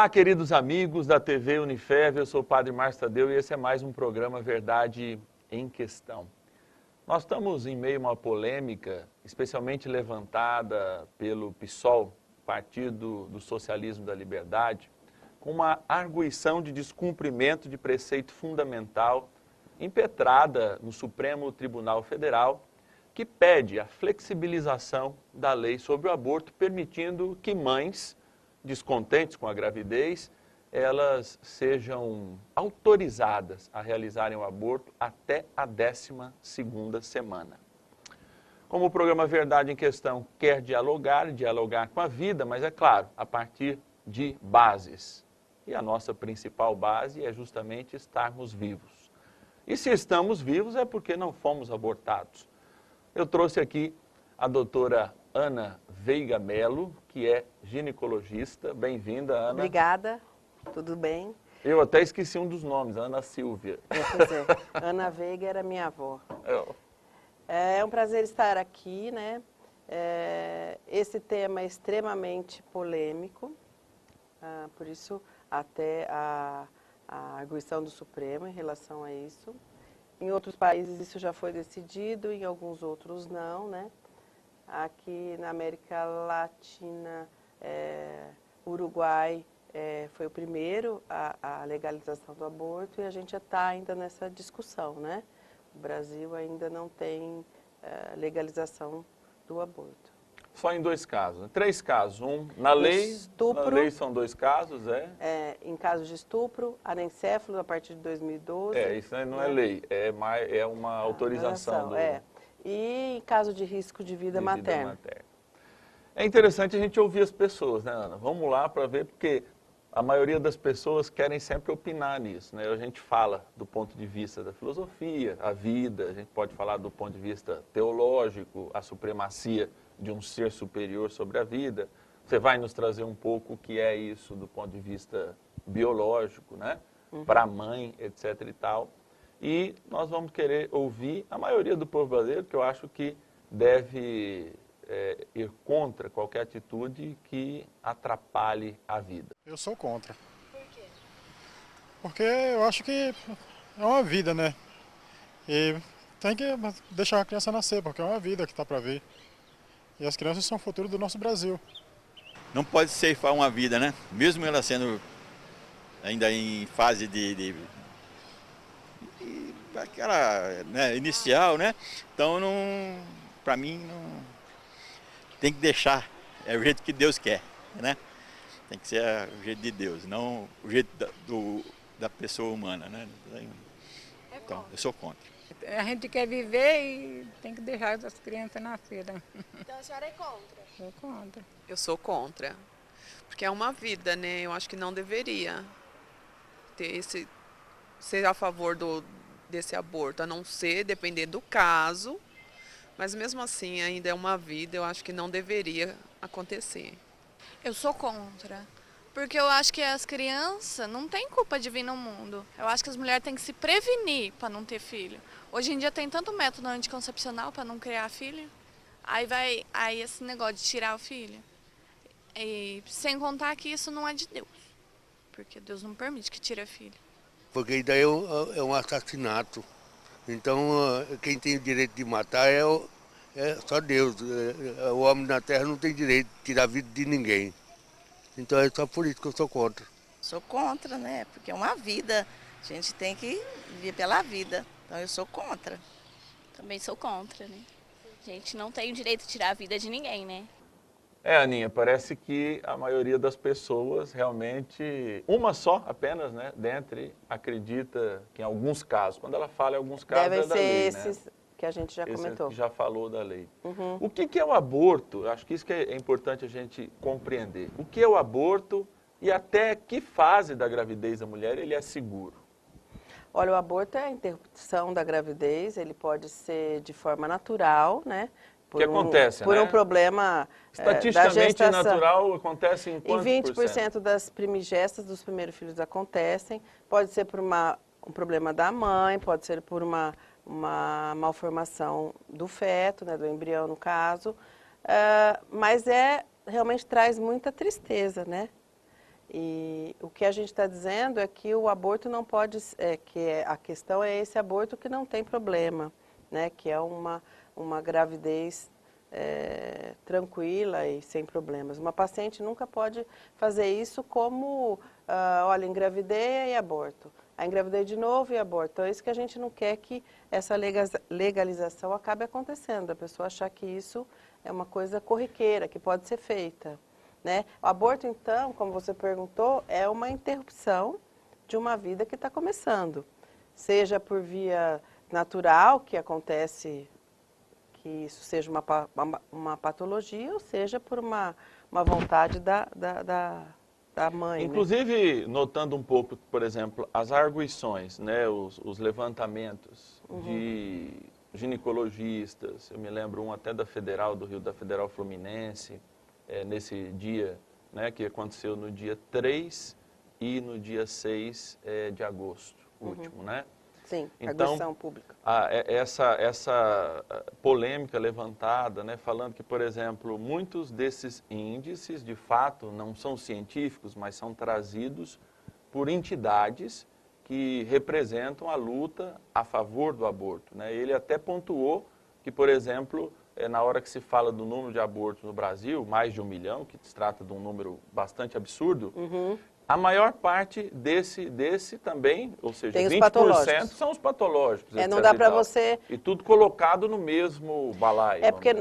Olá, queridos amigos da TV Unifev, eu sou o Padre Márcio Tadeu e esse é mais um programa Verdade em Questão. Nós estamos em meio a uma polêmica, especialmente levantada pelo PSOL, Partido do Socialismo da Liberdade, com uma arguição de descumprimento de preceito fundamental impetrada no Supremo Tribunal Federal, que pede a flexibilização da lei sobre o aborto, permitindo que mães descontentes com a gravidez, elas sejam autorizadas a realizarem o aborto até a 12ª semana. Como o programa Verdade em Questão quer dialogar com a vida, mas é claro, a partir de bases. E a nossa principal base é justamente estarmos vivos. E se estamos vivos é porque não fomos abortados. Eu trouxe aqui a doutora Ana Veiga Melo, que é ginecologista. Bem-vinda, Ana. Obrigada, tudo bem? Eu até esqueci um dos nomes, Ana Silvia. Pois é, Ana Veiga era minha avó. É um prazer estar aqui, né? Esse tema é extremamente polêmico, por isso até a arguição do Supremo em relação a isso. Em outros países isso já foi decidido, em alguns outros não, né? Aqui na América Latina, Uruguai foi o primeiro a legalização do aborto e a gente já está ainda nessa discussão, né? O Brasil ainda não tem legalização do aborto. Só em 2 casos, né? 3 casos. Na lei são 2 casos, em caso de estupro, anencéfalo a partir de 2012. Isso não é lei, é uma autorização. E em caso de risco de vida materna. É interessante a gente ouvir as pessoas, né, Ana? Vamos lá para ver, porque a maioria das pessoas querem sempre opinar nisso, né? A gente fala do ponto de vista da filosofia, a vida, a gente pode falar do ponto de vista teológico, a supremacia de um ser superior sobre a vida. Você vai nos trazer um pouco o que é isso do ponto de vista biológico, né? Para a mãe, etc. e tal. E nós vamos querer ouvir a maioria do povo brasileiro, que eu acho que deve ir contra qualquer atitude que atrapalhe a vida. Eu sou contra. Por quê? Porque eu acho que é uma vida, né? E tem que deixar a criança nascer, porque é uma vida que está para vir. E as crianças são o futuro do nosso Brasil. Não pode ceifar uma vida, né? Mesmo ela sendo ainda em fase de aquela, né, inicial, né? Então, para mim, não tem que deixar, é o jeito que Deus quer, né? Tem que ser o jeito de Deus, não o jeito da pessoa humana, né? Então, eu sou contra. A gente quer viver e tem que deixar as crianças nascerem. Então a senhora é contra? Sou contra. Eu sou contra, porque é uma vida, né? Eu acho que não deveria ter ser a favor desse aborto, a não ser depender do caso, mas mesmo assim ainda é uma vida, eu acho que não deveria acontecer. Eu sou contra, porque eu acho que as crianças não têm culpa de vir no mundo. Eu acho que as mulheres têm que se prevenir para não ter filho. Hoje em dia tem tanto método anticoncepcional para não criar filho, aí esse negócio de tirar o filho. E sem contar que isso não é de Deus, porque Deus não permite que tire filho. Porque daí é um assassinato. Então, quem tem o direito de matar é só Deus. O homem na terra não tem direito de tirar a vida de ninguém. Então é só por isso que eu sou contra. Sou contra, né? Porque é uma vida. A gente tem que viver pela vida. Então eu sou contra. Também sou contra, né? A gente não tem o direito de tirar a vida de ninguém, né? Aninha, parece que a maioria das pessoas realmente, uma só apenas, né, dentre, acredita que em alguns casos, quando ela fala em alguns casos Devem é da ser lei, esses, né? Que a gente já comentou. Que já falou da lei. O que é o aborto? Acho que isso que é importante a gente compreender. O que é o aborto e até que fase da gravidez da mulher ele é seguro? Olha, o aborto é a interrupção da gravidez, ele pode ser de forma natural, né? Que acontece, por né? um problema estatisticamente da natural acontece em quantos Em 20% das primigestas dos primeiros filhos acontecem. Pode ser por um problema da mãe, pode ser por uma malformação do feto, né, do embrião no caso. Mas realmente traz muita tristeza, né? E o que a gente está dizendo é que o aborto não pode, a questão é esse aborto que não tem problema, né? Que é uma gravidez tranquila e sem problemas. Uma paciente nunca pode fazer isso como, olha, engravidei e aborto. Aí engravidei de novo e aborto. Então é isso que a gente não quer, que essa legalização acabe acontecendo, a pessoa achar que isso é uma coisa corriqueira, que pode ser feita. Né? O aborto, então, como você perguntou, é uma interrupção de uma vida que está começando. Seja por via natural, que acontece, que isso seja uma patologia, ou seja por uma vontade da mãe. Inclusive, né? Notando um pouco, por exemplo, as arguições, né? Os levantamentos de ginecologistas, eu me lembro um até da Federal do Rio, da Federal Fluminense, nesse dia, né, que aconteceu no dia 3 e no dia 6 de agosto, último, né? Sim, então, arguição pública. Essa polêmica levantada, né, falando que, por exemplo, muitos desses índices, de fato, não são científicos, mas são trazidos por entidades que representam a luta a favor do aborto, né? Ele até pontuou que, por exemplo, na hora que se fala do número de abortos no Brasil, mais de 1 milhão, que se trata de um número bastante absurdo, a maior parte desse também, ou seja, 20% são os patológicos. Não dá para você... E tudo colocado no mesmo balaio. Porque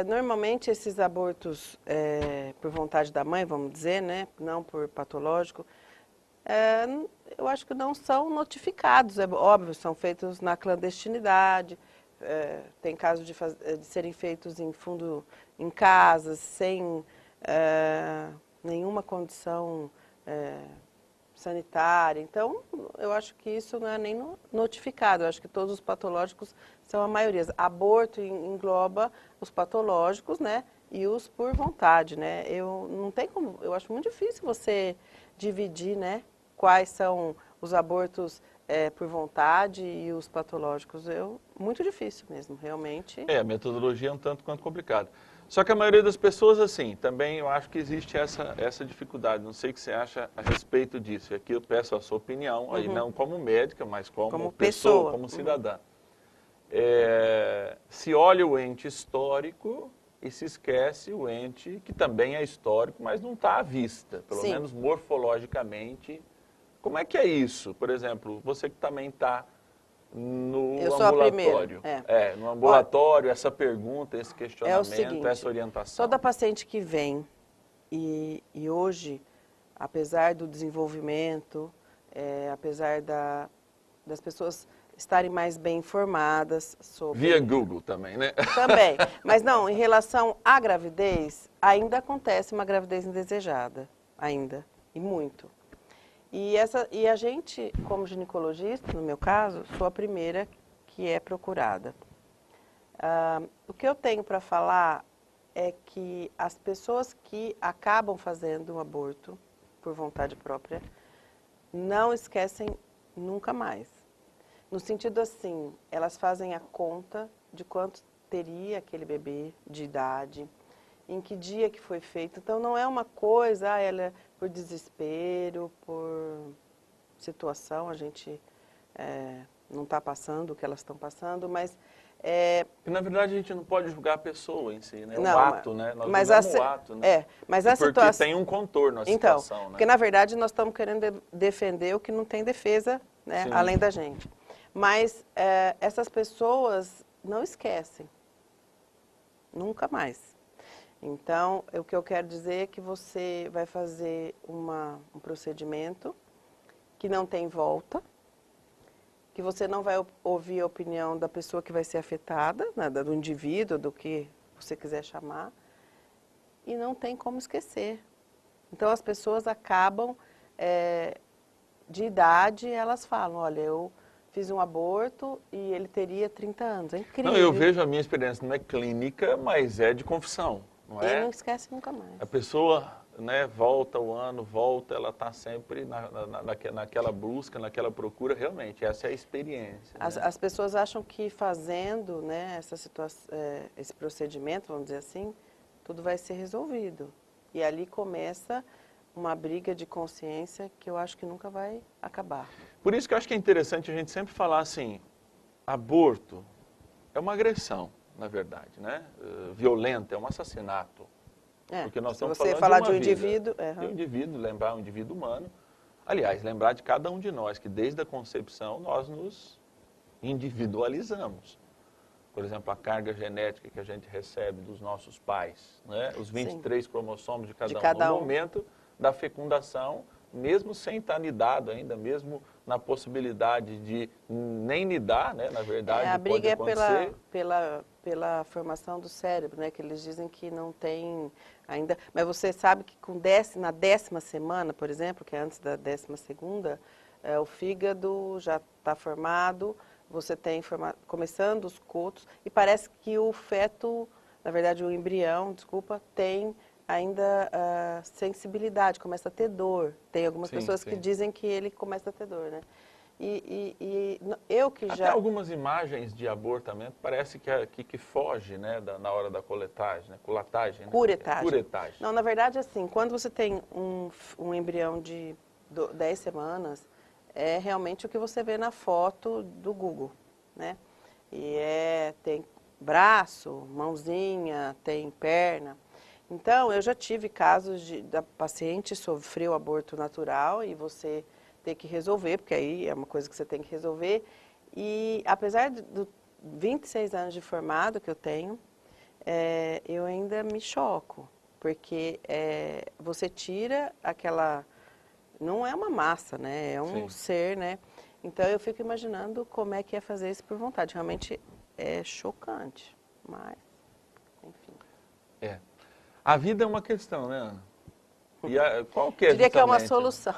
normalmente esses abortos por vontade da mãe, vamos dizer, né, não por patológico, eu acho que não são notificados, é óbvio, são feitos na clandestinidade. Tem casos de serem feitos em casas, sem nenhuma condição sanitária. Então, eu acho que isso não é nem notificado. Eu acho que todos os patológicos são a maioria. Aborto engloba os patológicos, né, e os por vontade, né? Eu acho muito difícil você dividir, né, quais são os abortos por vontade e os patológicos. Muito difícil mesmo, realmente. A metodologia é um tanto quanto complicada. Só que a maioria das pessoas, assim, também eu acho que existe essa dificuldade. Não sei o que você acha a respeito disso. E aqui eu peço a sua opinião, aí não como médica, mas como pessoa, como cidadã. Se olha o ente histórico e se esquece o ente que também é histórico, mas não está à vista, pelo menos morfologicamente. Como é que é isso? Por exemplo, você que também está no ambulatório. No ambulatório, essa pergunta, esse questionamento, seguinte, essa orientação. Toda paciente que vem, e hoje, apesar do desenvolvimento, apesar das pessoas estarem mais bem informadas sobre... Via Google também, né? Também. Mas não, em relação à gravidez, ainda acontece uma gravidez indesejada, ainda, e muito. E a gente, como ginecologista, no meu caso, sou a primeira que é procurada. O que eu tenho para falar é que as pessoas que acabam fazendo um aborto por vontade própria não esquecem nunca mais. No sentido assim, elas fazem a conta de quanto teria aquele bebê de idade, em que dia que foi feito. Então, não é uma coisa, ela é por desespero, por situação, a gente não está passando o que elas estão passando, mas... Na verdade, a gente não pode julgar a pessoa em si, né? Não, o ato, né? Nós julgamos o ato, né? Mas a porque situação... tem um contorno a situação, né? Porque, na verdade, nós estamos querendo defender o que não tem defesa, né? Além da gente. Mas essas pessoas não esquecem. Nunca mais. Então, o que eu quero dizer é que você vai fazer um procedimento que não tem volta, que você não vai ouvir a opinião da pessoa que vai ser afetada, né, do indivíduo, do que você quiser chamar, e não tem como esquecer. Então, as pessoas acabam, de idade, elas falam, olha, eu fiz um aborto e ele teria 30 anos. É incrível. Não, eu vejo a minha experiência, não é clínica, mas é de confissão. E não esquece nunca mais. A pessoa, né, volta o ano, ela está sempre naquela busca, naquela procura, realmente, essa é a experiência. As pessoas acham que fazendo, né, esse procedimento, vamos dizer assim, tudo vai ser resolvido. E ali começa uma briga de consciência que eu acho que nunca vai acabar. Por isso que eu acho que é interessante a gente sempre falar assim, aborto é uma agressão, na verdade, né? Violenta, é um assassinato. Porque nós estamos se você falando falar de um uma indivíduo... vida, de um indivíduo, lembrar um indivíduo humano. Aliás, lembrar de cada um de nós, que desde a concepção nós nos individualizamos. Por exemplo, a carga genética que a gente recebe dos nossos pais, né? Os 23 cromossomos de cada um. No momento da fecundação, mesmo sem estar nidado ainda, mesmo na possibilidade de nem nidar, né? Na verdade, a briga pode acontecer. Pela formação do cérebro, né? Que eles dizem que não tem ainda... Mas você sabe que na 10ª semana, por exemplo, que é antes da 12ª, o fígado já está formado, você tem começando os cotos, e parece que o feto, na verdade o embrião, desculpa, tem ainda sensibilidade, começa a ter dor. Tem algumas pessoas que dizem que ele começa a ter dor, né? Eu que já... Até algumas imagens de abortamento parece que foge, né, na hora da coletagem, né? Curetagem. Curetagem. Não, na verdade, assim, quando você tem um embrião de 10 semanas, é realmente o que você vê na foto do Google, né? E tem braço, mãozinha, tem perna. Então, eu já tive casos da paciente sofreu aborto natural e você ter que resolver, porque aí é uma coisa que você tem que resolver. E apesar dos 26 anos de formado que eu tenho, eu ainda me choco, porque você tira aquela... Não é uma massa, né? É um ser, né? Então eu fico imaginando como é que é fazer isso por vontade. Realmente é chocante, mas, enfim. A vida é uma questão, né, Ana? E qual que é diria que é uma solução.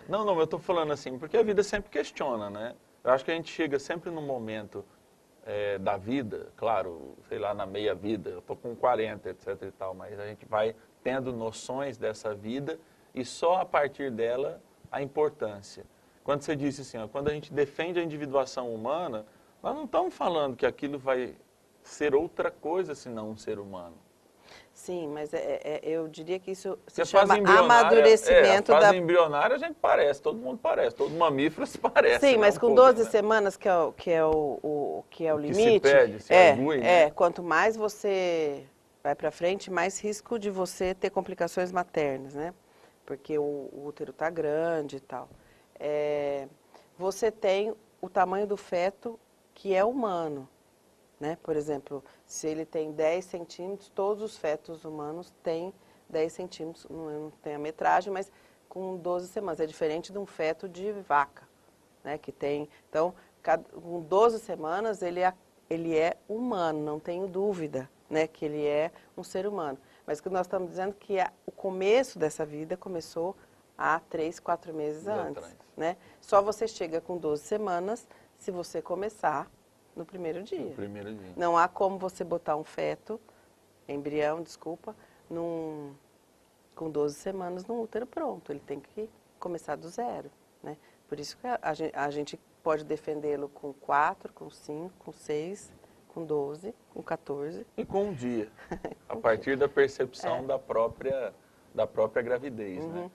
Não, eu estou falando assim, porque a vida sempre questiona, né? Eu acho que a gente chega sempre num momento da vida, claro, sei lá, na meia vida, eu estou com 40, etc e tal, mas a gente vai tendo noções dessa vida e só a partir dela a importância. Quando você disse assim, quando a gente defende a individuação humana, nós não estamos falando que aquilo vai ser outra coisa senão um ser humano. Sim, mas eu diria que isso se chama amadurecimento da... A fase embrionária a gente parece, todo mundo parece, todo mamífero se parece. Sim, mas com 12 semanas, que é o limite... Que se pede, se argui, né? Quanto mais você vai para frente, mais risco de você ter complicações maternas, né? Porque o útero está grande e tal. Você tem o tamanho do feto que é humano. Né? Por exemplo, se ele tem 10 centímetros, todos os fetos humanos têm 10 centímetros, não tem a metragem, mas com 12 semanas. É diferente de um feto de vaca, né? Que tem... Então, com 12 semanas, ele é humano, não tenho dúvida, né? Que ele é um ser humano. Mas o que nós estamos dizendo é que o começo dessa vida começou há 3, 4 meses antes. Né? Só você chega com 12 semanas se você começar no primeiro dia. No primeiro dia. Não há como você botar um feto, embrião, desculpa, com 12 semanas num útero pronto. Ele tem que começar do zero. Né? Por isso que a gente pode defendê-lo com 4, com 5, com 6, com 12, com 14. E com um dia, a partir da percepção da própria gravidez. Né?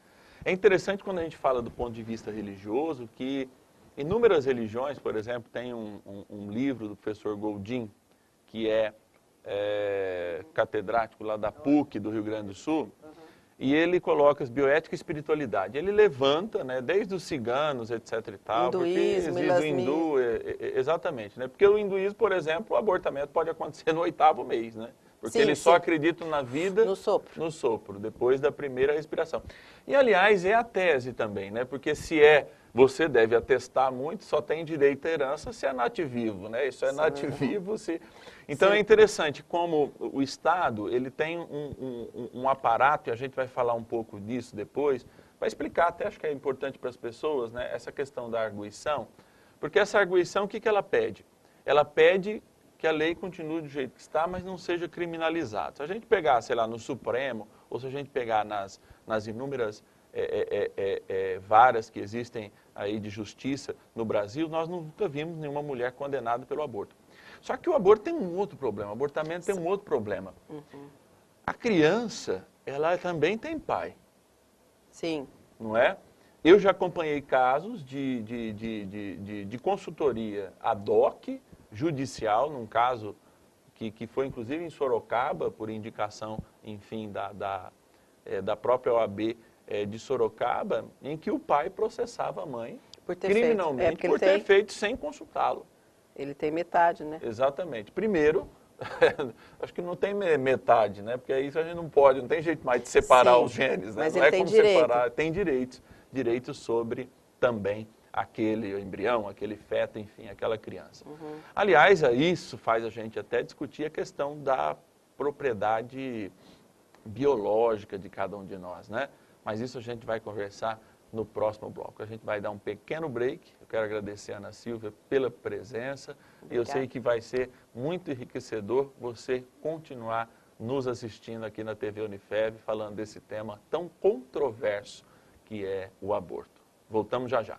É interessante quando a gente fala do ponto de vista religioso que inúmeras religiões, por exemplo, tem um livro do professor Goldin, que é catedrático lá da PUC do Rio Grande do Sul, e ele coloca as bioética e espiritualidade. Ele levanta, né, desde os ciganos, etc e tal, hinduísmo, porque existe o hindu, exatamente, né? Porque o hinduísmo, por exemplo, o abortamento pode acontecer no 8º mês, né? Porque eles só acreditam na vida no sopro, depois da primeira respiração. E, aliás, é a tese também, né? Porque você deve atestar muito, só tem direito à herança se é nativivo, né? Isso é nativivo se... Então, é interessante como o Estado, ele tem um aparato, e a gente vai falar um pouco disso depois, vai explicar, até acho que é importante para as pessoas, né? Essa questão da arguição, porque essa arguição, o que ela pede? Ela pede que a lei continue do jeito que está, mas não seja criminalizada. Se a gente pegar, sei lá, no Supremo, ou se a gente pegar nas inúmeras varas que existem aí de justiça no Brasil, nós nunca vimos nenhuma mulher condenada pelo aborto. Só que o aborto tem um outro problema, o abortamento tem um outro problema. A criança, ela também tem pai. Sim. Não é? Eu já acompanhei casos de consultoria ad hoc, judicial, num caso que foi inclusive em Sorocaba, por indicação, enfim, da própria OAB de Sorocaba, em que o pai processava a mãe criminalmente por ter feito sem consultá-lo. Ele tem metade, né? Exatamente. Primeiro, acho que não tem metade, né? Porque isso a gente não pode, não tem jeito mais de separar os genes, né? Mas não ele tem direito. Separar, tem direitos sobre também aquele embrião, aquele feto, enfim, aquela criança. Aliás, isso faz a gente até discutir a questão da propriedade biológica de cada um de nós, né? Mas isso a gente vai conversar no próximo bloco. A gente vai dar um pequeno break. Eu quero agradecer a Ana Silvia pela presença. E eu sei que vai ser muito enriquecedor você continuar nos assistindo aqui na TV Unifev, falando desse tema tão controverso que é o aborto. Voltamos já já.